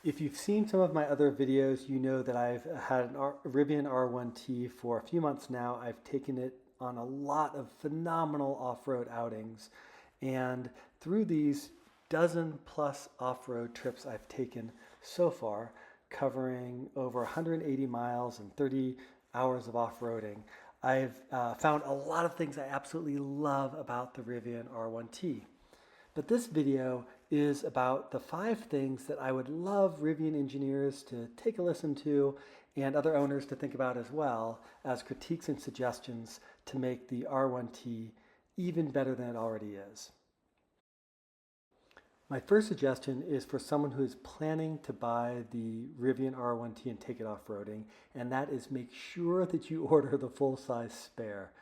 If you've seen some of my other videos, you know that I've had a Rivian R1T for a few months now. I've taken it on a lot of phenomenal off-road outings. And through these dozen plus off-road trips I've taken so far, covering over 180 miles and 30 hours of off-roading, I've found a lot of things I absolutely love about the Rivian R1T. But this video is about the 5 things that I would love Rivian engineers to take a listen to and other owners to think about as well as critiques and suggestions to make the R1T even better than it already is. My first suggestion is for someone who is planning to buy the Rivian R1T and take it off-roading, and that is make sure that you order the full-size spare.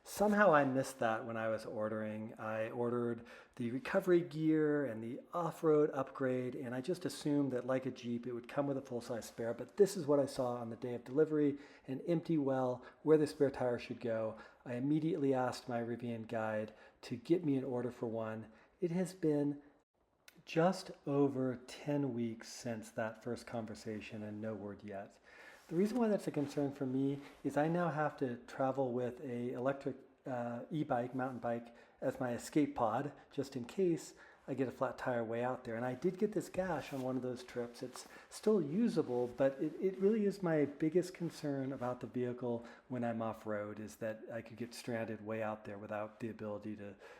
Somehow I missed that when I was ordering. I ordered the recovery gear and the off-road upgrade, and I just assumed that like a Jeep, it would come with a full-size spare, but this is what I saw on the day of delivery, an empty well where the spare tire should go. I immediately asked my Rivian guide to get me an order for one. It has been just over 10 weeks since that first conversation and no word yet. The reason why that's a concern for me is I now have to travel with a electric e-bike, mountain bike, as my escape pod, just in case I get a flat tire way out there. And I did get this gash on one of those trips. It's still usable, but it really is my biggest concern about the vehicle when I'm off-road is that I could get stranded way out there without the ability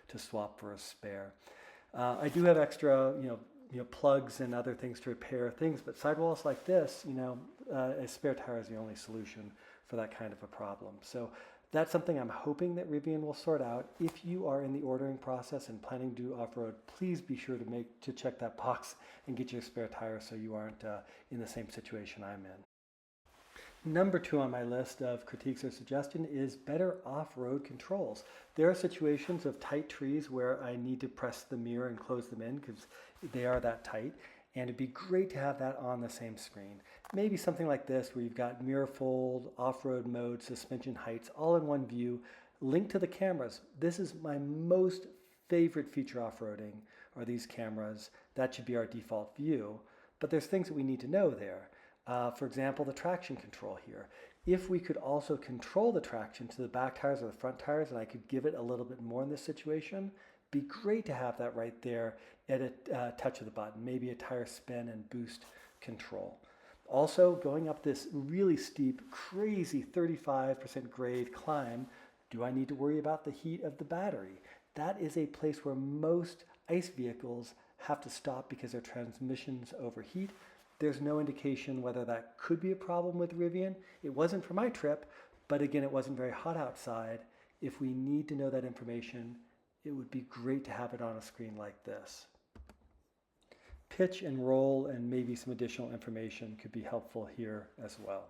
to swap for a spare. I do have extra, plugs and other things to repair things, but sidewalls like this, a spare tire is the only solution for that kind of a problem. So that's something I'm hoping that Rivian will sort out. If you are in the ordering process and planning to do off-road, please be sure to check that box and get your spare tire so you aren't in the same situation I'm in. Number 2 on my list of critiques or suggestion is better off-road controls. There are situations of tight trees where I need to press the mirror and close them in because they are that tight, and it'd be great to have that on the same screen. Maybe something like this where you've got mirror fold, off-road mode, suspension heights, all in one view, linked to the cameras. This is my most favorite feature off-roading are these cameras. That should be our default view, but there's things that we need to know there. For example, the traction control here. If we could also control the traction to the back tires or the front tires, and I could give it a little bit more in this situation, be great to have that right there at a touch of the button, maybe a tire spin and boost control. Also, going up this really steep, crazy 35% grade climb, do I need to worry about the heat of the battery? That is a place where most ICE vehicles have to stop because their transmissions overheat. There's no indication whether that could be a problem with Rivian. It wasn't for my trip, but again, it wasn't very hot outside. If we need to know that information, it would be great to have it on a screen like this. Pitch and roll and maybe some additional information could be helpful here as well.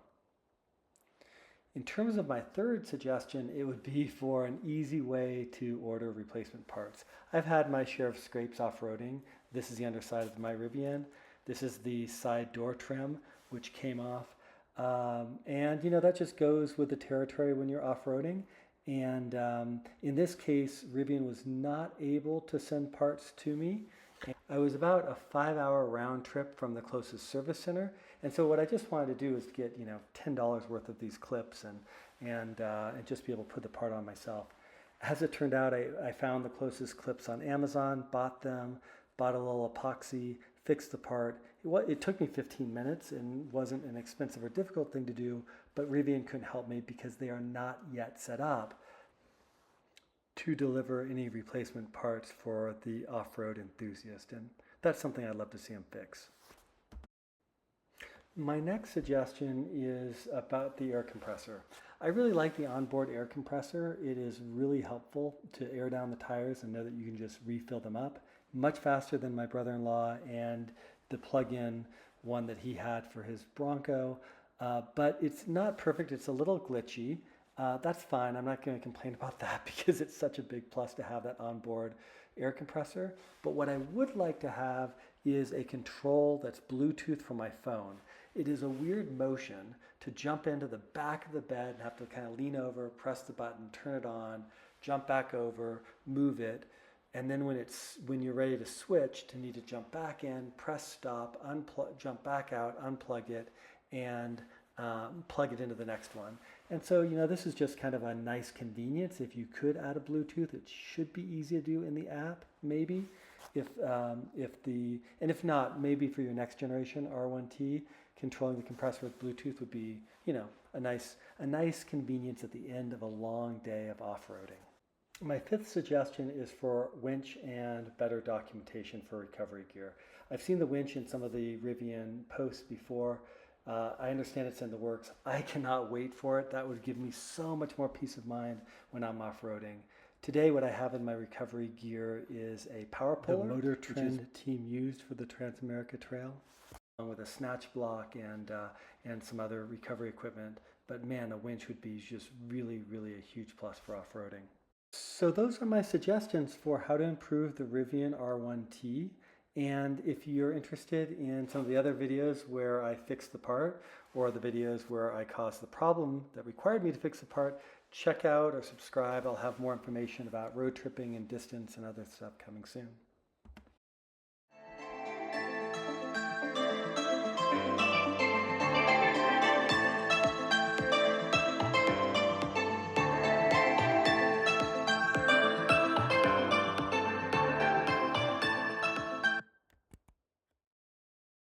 In terms of my third suggestion, it would be for an easy way to order replacement parts. I've had my share of scrapes off-roading. This is the underside of my Rivian. This is the side door trim, which came off. And that just goes with the territory when you're off-roading. And in this case, Rivian was not able to send parts to me. I was about a 5-hour round trip from the closest service center. And so what I just wanted to do is get, $10 worth of these clips and just be able to put the part on myself. As it turned out, I found the closest clips on Amazon, bought them, bought a little epoxy, fixed the part. It took me 15 minutes and wasn't an expensive or difficult thing to do, but Rivian couldn't help me because they are not yet set up to deliver any replacement parts for the off-road enthusiast, and that's something I'd love to see them fix. My next suggestion is about the air compressor. I really like the onboard air compressor. It is really helpful to air down the tires and know that you can just refill them up much faster than my brother-in-law and the plug-in one that he had for his Bronco. But it's not perfect. It's a little glitchy. That's fine. I'm not going to complain about that because it's such a big plus to have that onboard air compressor. But what I would like to have is a control that's Bluetooth from my phone. It is a weird motion to jump into the back of the bed and have to kind of lean over, press the button, turn it on, jump back over, move it. And then when you're ready to switch, to need to jump back in, press stop, jump back out, unplug it, and plug it into the next one. And so, you know, this is just kind of a nice convenience. If you could add a Bluetooth, it should be easy to do in the app, maybe. If not, maybe for your next generation R1T, controlling the compressor with Bluetooth would be, you know, a nice convenience at the end of a long day of off-roading. My fifth suggestion is for winch and better documentation for recovery gear. I've seen the winch in some of the Rivian posts before. I understand it's in the works. I cannot wait for it. That would give me so much more peace of mind when I'm off-roading. Today, what I have in my recovery gear is a power puller, the Motor Trend team used for the Transamerica Trail, along with a snatch block and some other recovery equipment. But man, a winch would be just really, really a huge plus for off-roading. So those are my suggestions for how to improve the Rivian R1T. And if you're interested in some of the other videos where I fixed the part, or the videos where I caused the problem that required me to fix the part, check out or subscribe. I'll have more information about road tripping and distance and other stuff coming soon.